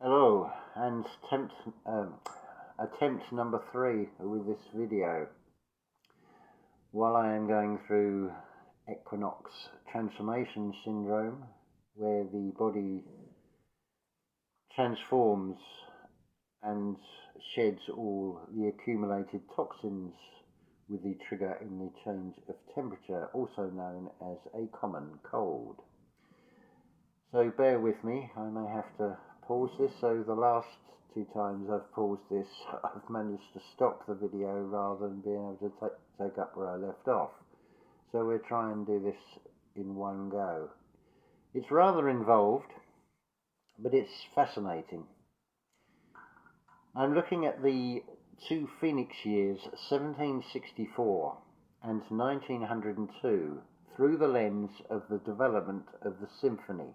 Hello, and attempt number 3 with this video. While I am going through equinox transformation syndrome, where the body transforms and sheds all the accumulated toxins with the trigger in the change of temperature, also known as a common cold. So bear with me, I may have to pause this. So the last 2 times I've paused this, I've managed to stop the video rather than being able to take up where I left off. So we'll try and do this in one go. It's rather involved, but it's fascinating. I'm looking at the 2 Phoenix years, 1764 and 1902, through the lens of the development of the symphony.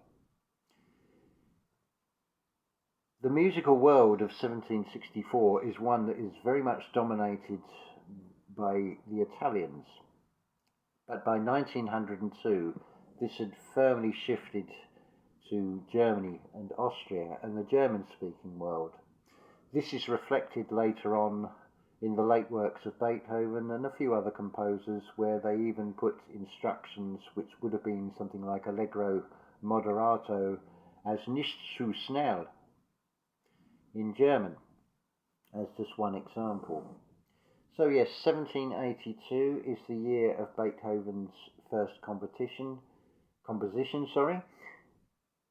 The musical world of 1764 is one that is very much dominated by the Italians, but by 1902 this had firmly shifted to Germany and Austria and the German-speaking world. This is reflected later on in the late works of Beethoven and a few other composers, where they even put instructions which would have been something like Allegro moderato as nicht zu schnell in German, as just one example. So yes, 1782 is the year of Beethoven's first composition,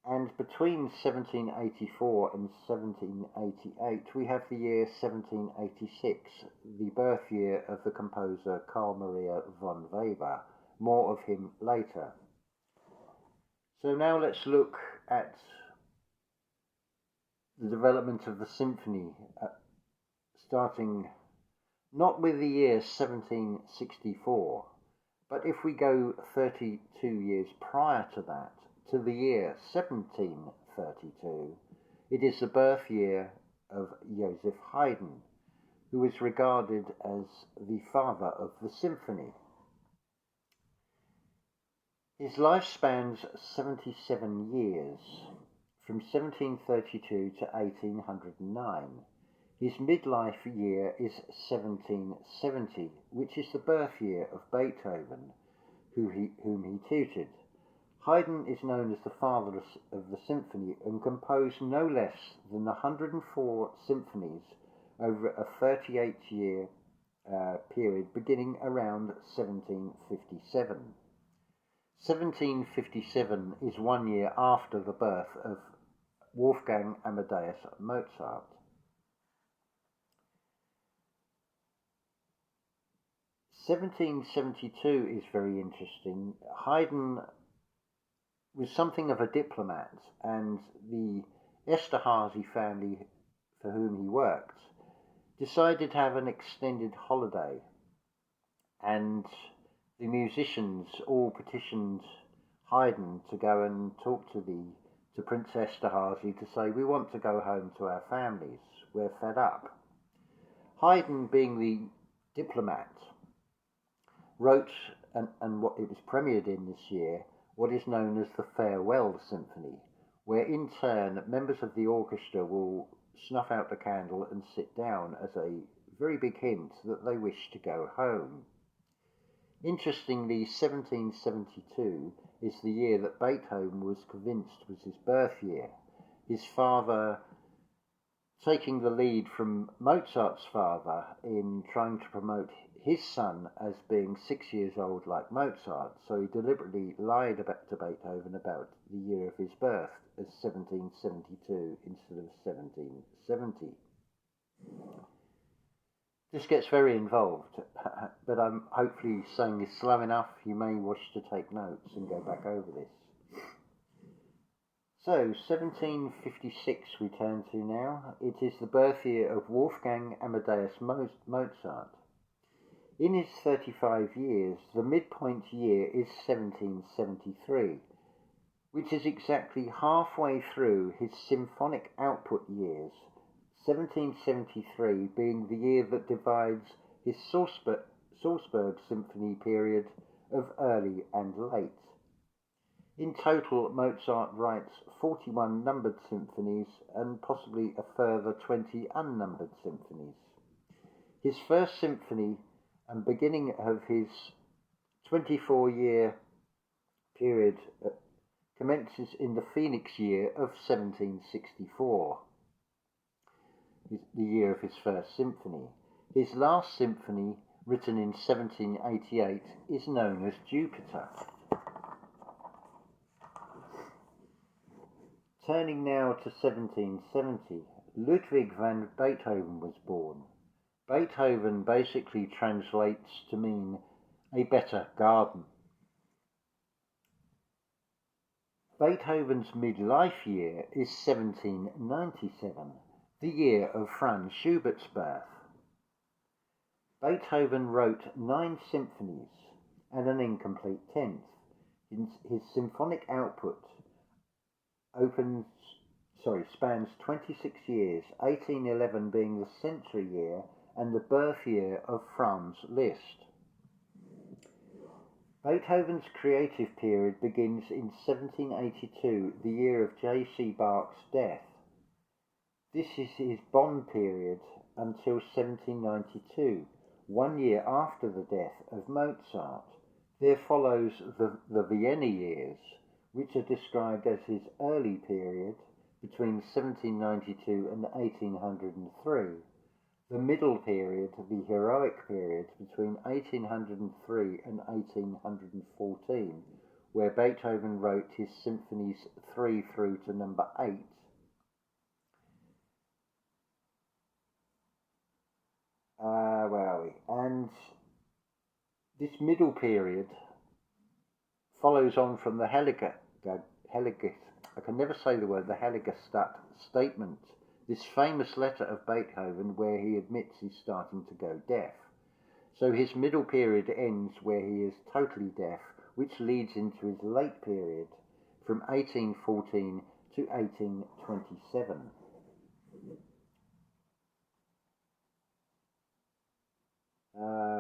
and between 1784 and 1788 we have the year 1786, the birth year of the composer Carl Maria von Weber. More of him later. So now let's look at the development of the symphony, starting not with the year 1764, but if we go 32 years prior to that, to the year 1732, it is the birth year of Joseph Haydn, who is regarded as the father of the symphony. His life spans 77 years, from 1732 to 1809. His midlife year is 1770, which is the birth year of Beethoven, whom he tutored. Haydn is known as the father of the symphony and composed no less than 104 symphonies over a 38-year period beginning around 1757. 1757 is 1 year after the birth of Wolfgang Amadeus Mozart. (1772) is very interesting. Haydn was something of a diplomat, and the Esterhazy family for whom he worked decided to have an extended holiday, and the musicians all petitioned Haydn to go and talk to Prince Esterhazy to say, we want to go home to our families, we're fed up. Haydn, being the diplomat, wrote, and what it was premiered in this year, what is known as the Farewell Symphony, where in turn members of the orchestra will snuff out the candle and sit down as a very big hint that they wish to go home. Interestingly, 1772 is the year that Beethoven was convinced was his birth year, his father taking the lead from Mozart's father in trying to promote his son as being 6 years old like Mozart, so he deliberately lied to Beethoven about the year of his birth as 1772 instead of 1770. This gets very involved, but I'm hopefully saying this slow enough you may wish to take notes and go back over this. So, 1756 we turn to now. It is the birth year of Wolfgang Amadeus Mozart. In his 35 years, the midpoint year is 1773, which is exactly halfway through his symphonic output years, 1773 being the year that divides his Salzburg Symphony period of early and late. In total, Mozart writes 41 numbered symphonies and possibly a further 20 unnumbered symphonies. His first symphony and beginning of his 24-year period commences in the Phoenix year of 1764, the year of his first symphony. His last symphony, written in 1788, is known as Jupiter. Turning now to 1770, Ludwig van Beethoven was born. Beethoven basically translates to mean a better garden. Beethoven's midlife year is 1797, the year of Franz Schubert's birth. Beethoven wrote 9 symphonies and an incomplete 10th. His symphonic output spans 26 years, 1811 being the century year and the birth year of Franz Liszt. Beethoven's creative period begins in 1782, the year of J.C. Bach's death. This is his Bonn period until 1792, 1 year after the death of Mozart. There follows the Vienna years, which are described as his early period between 1792 and 1803. The middle period, the heroic period, between 1803 and 1814, where Beethoven wrote his symphonies 3 through to number 8. Where are we? And this middle period follows on from the Heiligenstadt statement, this famous letter of Beethoven where he admits he's starting to go deaf. So his middle period ends where he is totally deaf, which leads into his late period from 1814 to 1827.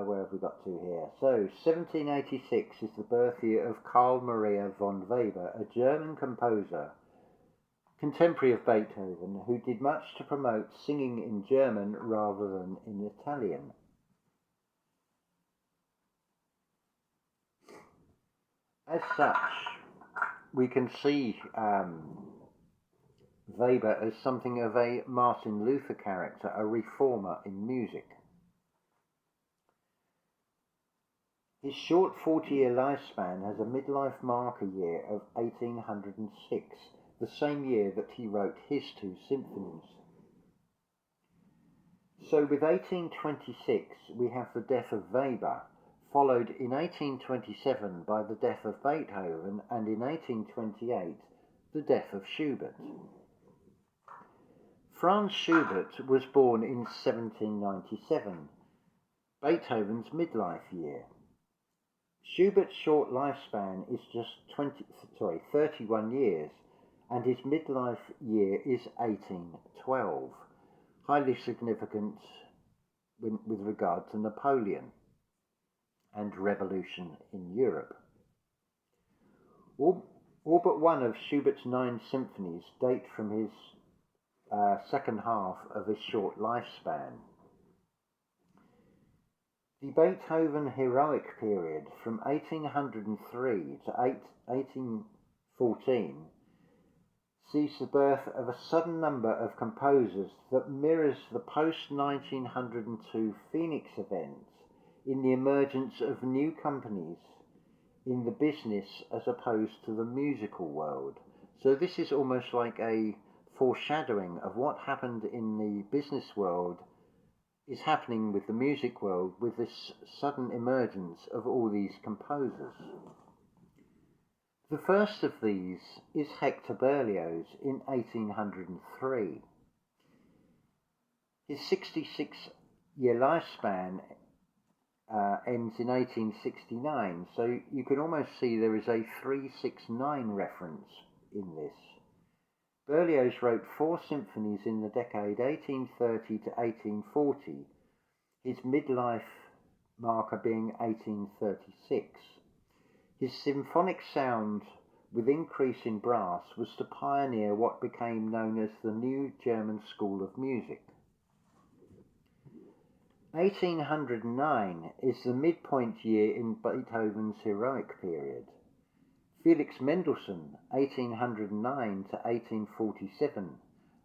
Where have we got to here? So, 1786 is the birth year of Carl Maria von Weber, a German composer, contemporary of Beethoven, who did much to promote singing in German rather than in Italian. As such, we can see Weber as something of a Martin Luther character, a reformer in music. His short 40-year lifespan has a midlife marker year of 1806, the same year that he wrote his 2 symphonies. So with 1826 we have the death of Weber, followed in 1827 by the death of Beethoven, and in 1828 the death of Schubert. Franz Schubert was born in 1797, Beethoven's midlife year. Schubert's short lifespan is just 31 years, and his midlife year is 1812, highly significant with regard to Napoleon and revolution in Europe. All but one of Schubert's 9 symphonies date from his second half of his short lifespan. The Beethoven heroic period from 1803 to 1814 sees the birth of a sudden number of composers that mirrors the post-1902 Phoenix event in the emergence of new companies in the business as opposed to the musical world. So this is almost like a foreshadowing of what happened in the business world is happening with the music world, with this sudden emergence of all these composers. The first of these is Hector Berlioz in 1803. His 66-year lifespan ends in 1869, so you can almost see there is a 369 reference in this. Berlioz wrote 4 symphonies in the decade 1830 to 1840, his midlife marker being 1836. His symphonic sound with increase in brass, was to pioneer what became known as the New German School of Music. 1809 is the midpoint year in Beethoven's heroic period. Felix Mendelssohn, 1809 to 1847,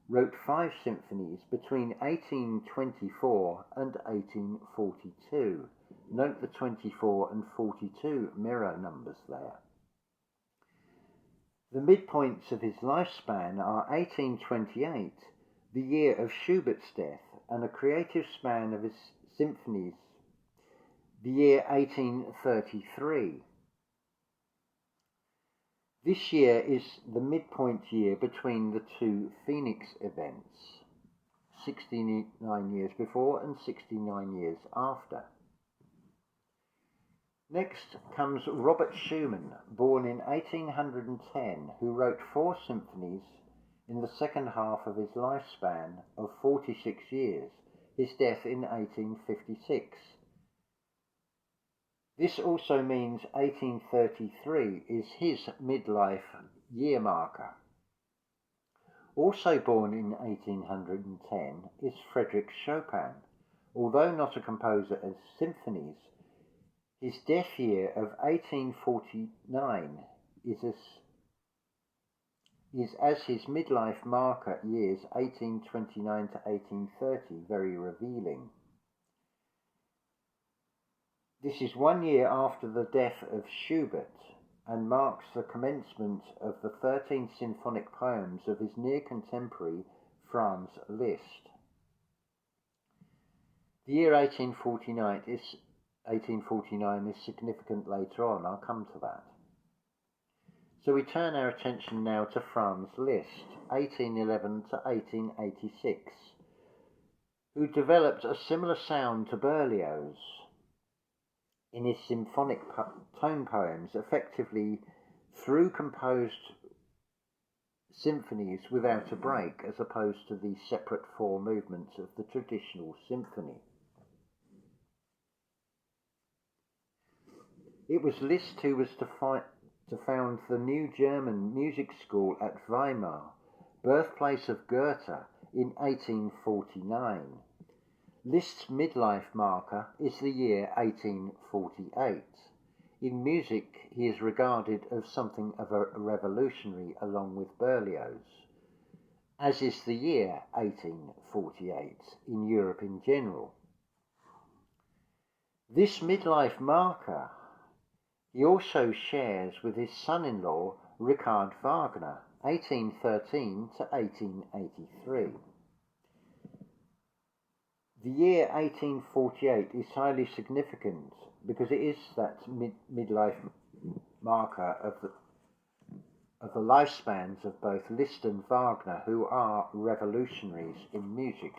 wrote 5 symphonies between 1824 and 1842. Note the 24 and 42 mirror numbers there. The midpoints of his lifespan are 1828, the year of Schubert's death, and a creative span of his symphonies, the year 1833. This year is the midpoint year between the 2 Phoenix events, 69 years before and 69 years after. Next comes Robert Schumann, born in 1810, who wrote 4 symphonies in the second half of his lifespan of 46 years, his death in 1856. This also means 1833 is his midlife year marker. Also born in 1810 is Frédéric Chopin. Although not a composer of symphonies, his death year of 1849 is as his midlife marker years 1829 to 1830 very revealing. This is 1 year after the death of Schubert and marks the commencement of the 13 symphonic poems of his near contemporary Franz Liszt. The year 1849 is significant later on. I'll come to that. So we turn our attention now to Franz Liszt, 1811 to 1886, who developed a similar sound to Berlioz in his symphonic tone poems, effectively through composed symphonies without a break, as opposed to the separate 4 movements of the traditional symphony. It was Liszt who was to found the new German music school at Weimar, birthplace of Goethe, in 1849. Liszt's midlife marker is the year 1848. In music, he is regarded as something of a revolutionary along with Berlioz, as is the year 1848 in Europe in general. This midlife marker he also shares with his son-in-law Richard Wagner, 1813 to 1883. The year 1848 is highly significant because it is that midlife marker of the lifespans of both Liszt and Wagner, who are revolutionaries in music.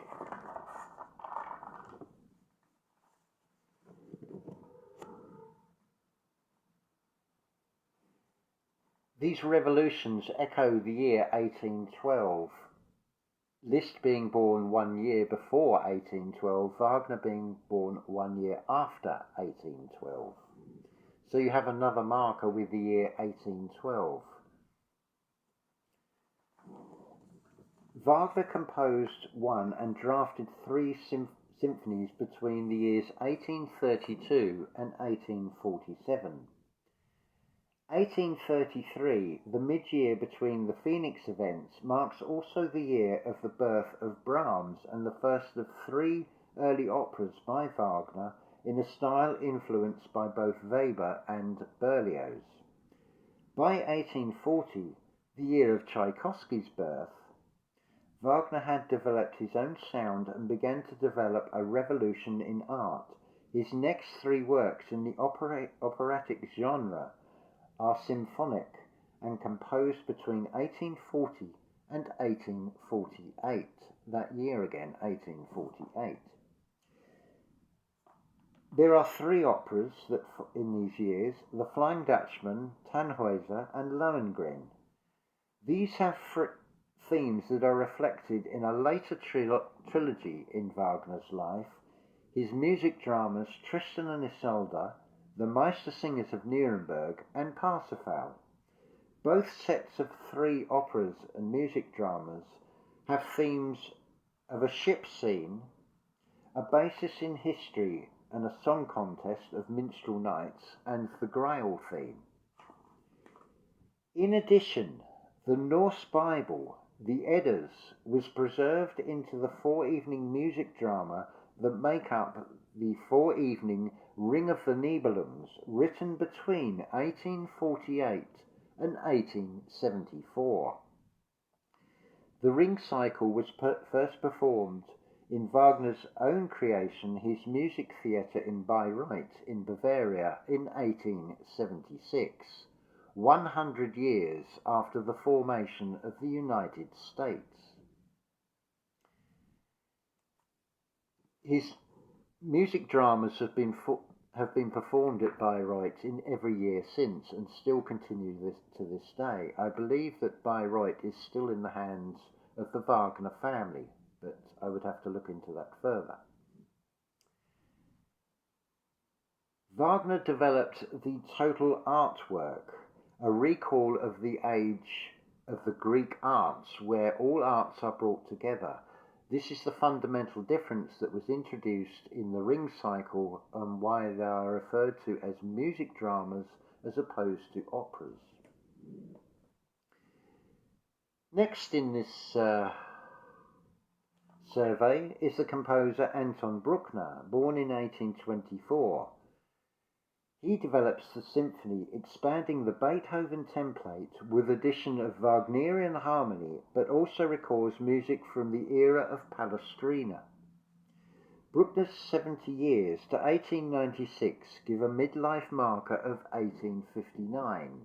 These revolutions echo the year 1812, Liszt being born 1 year before 1812, Wagner being born 1 year after 1812. So you have another marker with the year 1812. Wagner composed 1 and drafted 3 symphonies between the years 1832 and 1847. 1833, the mid-year between the Phoenix events, marks also the year of the birth of Brahms and the first of 3 early operas by Wagner in a style influenced by both Weber and Berlioz. By 1840, the year of Tchaikovsky's birth, Wagner had developed his own sound and began to develop a revolution in art. His next 3 works in the operatic genre are symphonic and composed between 1840 and 1848. That year again, 1848. There are 3 operas that in these years: The Flying Dutchman, Tannhäuser, and Lohengrin. These have themes that are reflected in a later trilogy in Wagner's life, his music dramas Tristan and Isolde, The Meistersingers of Nuremberg, and Parsifal. Both sets of 3 operas and music dramas have themes of a ship scene, a basis in history, and a song contest of minstrel knights and the Grail theme. In addition, the Norse Bible, the Eddas, was preserved into the 4-evening music drama that make up the 4-evening Ring of the Nibelungs, written between 1848 and 1874. The Ring cycle was first performed in Wagner's own creation, his music theatre in Bayreuth in Bavaria, in 1876, 100 years after the formation of the United States. His music dramas have been performed at Bayreuth in every year since, and still continue to this day. I believe that Bayreuth is still in the hands of the Wagner family, but I would have to look into that further. Wagner developed the total artwork, a recall of the age of the Greek arts, where all arts are brought together. This is the fundamental difference that was introduced in the Ring cycle and why they are referred to as music dramas as opposed to operas. Next in this survey is the composer Anton Bruckner, born in 1824. He develops the symphony, expanding the Beethoven template with addition of Wagnerian harmony, but also records music from the era of Palestrina. Bruckner's 70 years to 1896 give a midlife marker of 1859.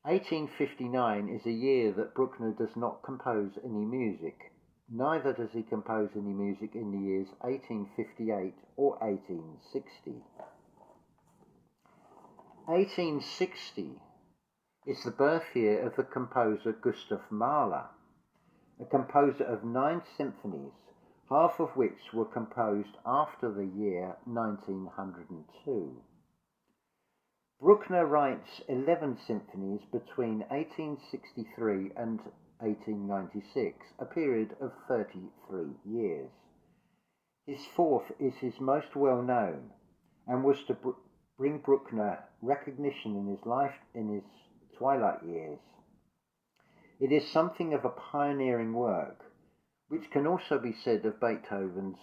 1859 is a year that Bruckner does not compose any music. Neither does he compose any music in the years 1858 or 1860. 1860 is the birth year of the composer Gustav Mahler, a composer of 9 symphonies, half of which were composed after the year 1902. Bruckner writes 11 symphonies between 1863 and 1896, a period of 33 years. His 4th is his most well known, and was to bring Bruckner recognition in his twilight years. It is something of a pioneering work, which can also be said of Beethoven's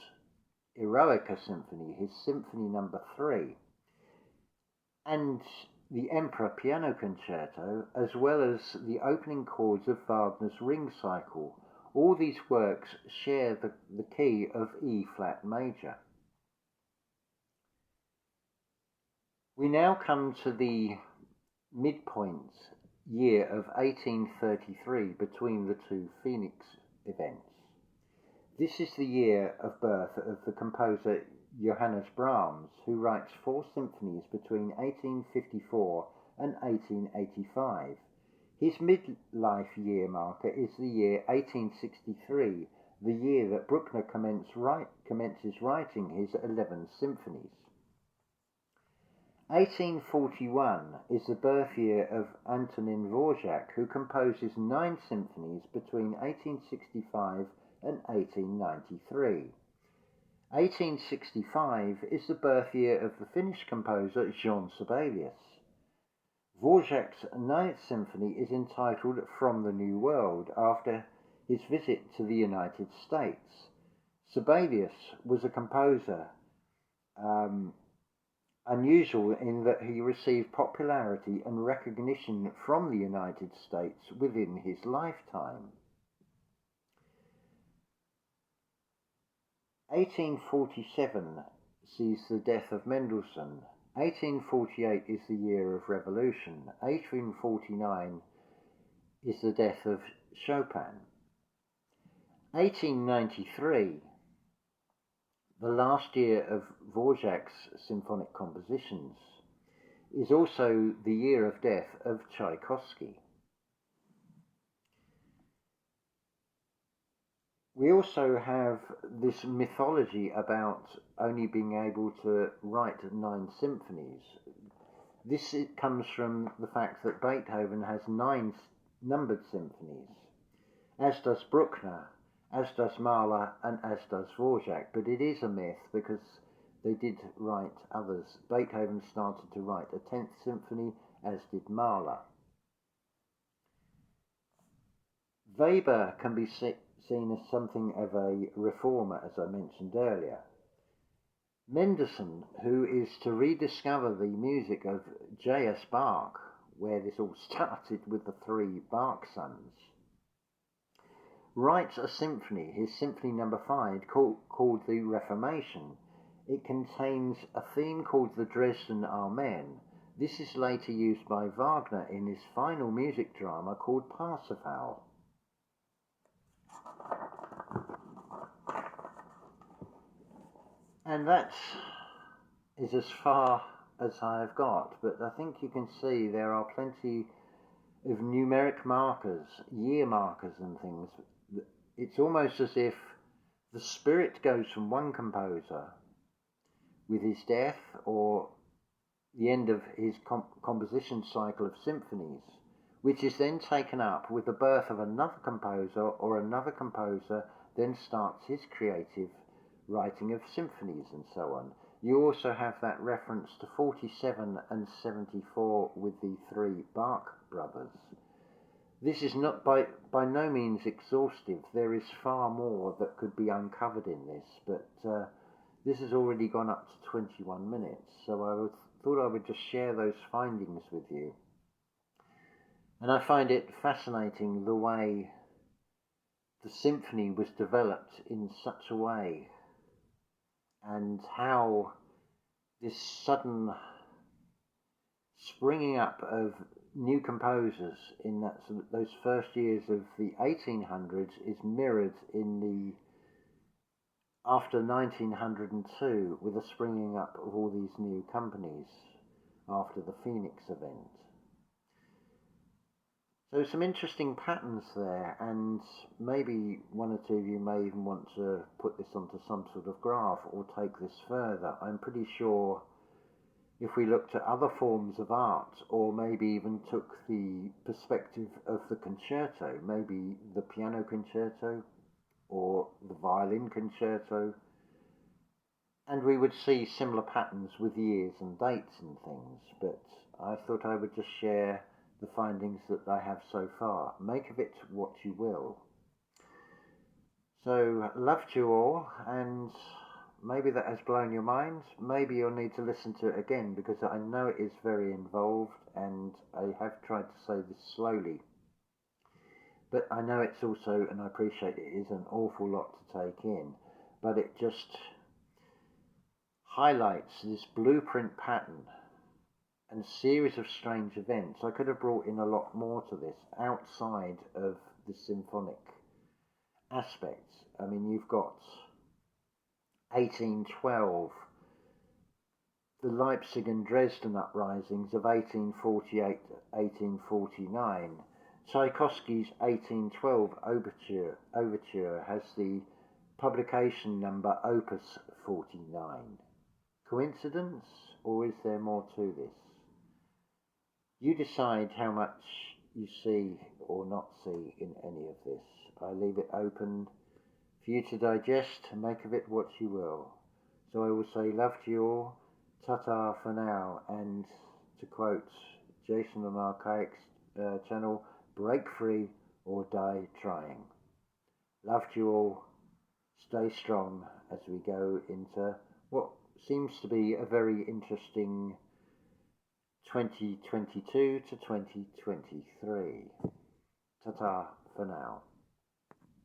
Eroica Symphony, his Symphony No. 3, and the Emperor Piano Concerto, as well as the opening chords of Wagner's Ring cycle. All these works share the key of E-flat major. We now come to the midpoint year of 1833 between the 2 Phoenix events. This is the year of birth of the composer Johannes Brahms, who writes 4 symphonies between 1854 and 1885. His midlife year marker is the year 1863, the year that Bruckner commences writing his 11 symphonies. 1841 is the birth year of Antonin Dvorak, who composes 9 symphonies between 1865 and 1893. 1865 is the birth year of the Finnish composer Jean Sibelius. Dvorak's 9th symphony is entitled From the New World, after his visit to the United States. Sibelius was a composer unusual in that he received popularity and recognition from the United States within his lifetime. 1847 sees the death of Mendelssohn. 1848 is the year of revolution. 1849 is the death of Chopin. 1893, the last year of Dvorak's symphonic compositions, is also the year of death of Tchaikovsky. We also have this mythology about only being able to write 9 symphonies. comes from the fact that Beethoven has 9 numbered symphonies, as does Bruckner, as does Mahler, and as does Dvorak. But it is a myth because they did write others. Beethoven started to write a 10th symphony, as did Mahler. Weber can be seen as something of a reformer, as I mentioned earlier. Mendelssohn, who is to rediscover the music of J.S. Bach, where this all started with the 3 Bach sons, writes a symphony, his Symphony No. 5, called the Reformation. It contains a theme called the Dresden Amen. This is later used by Wagner in his final music drama called Parsifal. And that is as far as I have got, but I think you can see there are plenty of numeric markers, year markers and things. It's almost as if the spirit goes from one composer with his death or the end of his composition cycle of symphonies, which is then taken up with the birth of another composer, or another composer then starts his creative writing of symphonies and so on. You also have that reference to 47 and 74 with the 3 Bach brothers. This is not by no means exhaustive. There is far more that could be uncovered in this, but this has already gone up to 21 minutes, so I thought I would just share those findings with you. And I find it fascinating the way the symphony was developed in such a way, and how this sudden springing up of new composers in those first years of the 1800s is mirrored in the after 1902 with the springing up of all these new companies after the Phoenix event. So some interesting patterns there, and maybe one or two of you may even want to put this onto some sort of graph or take this further. I'm pretty sure if we looked at other forms of art, or maybe even took the perspective of the concerto, maybe the piano concerto or the violin concerto, and we would see similar patterns with years and dates and things. But I thought I would just share the findings that I have so far. Make of it what you will. So, love to you all, and maybe that has blown your mind. Maybe you'll need to listen to it again, because I know it is very involved, and I have tried to say this slowly. But I know it's also, and I appreciate it is an awful lot to take in, but it just highlights this blueprint pattern and series of strange events. I could have brought in a lot more to this outside of the symphonic aspects. I mean, you've got 1812, the Leipzig and Dresden uprisings of 1848 to 1849. Tchaikovsky's 1812 overture has the publication number Opus 49. Coincidence, or is there more to this? You decide how much you see or not see in any of this. I leave it open for you to digest and make of it what you will. So I will say love to you all, ta-ta for now, and to quote Jason on Archaic's channel, break free or die trying. Love to you all, stay strong as we go into what seems to be a very interesting 2022 to 2023. Ta-ta for now.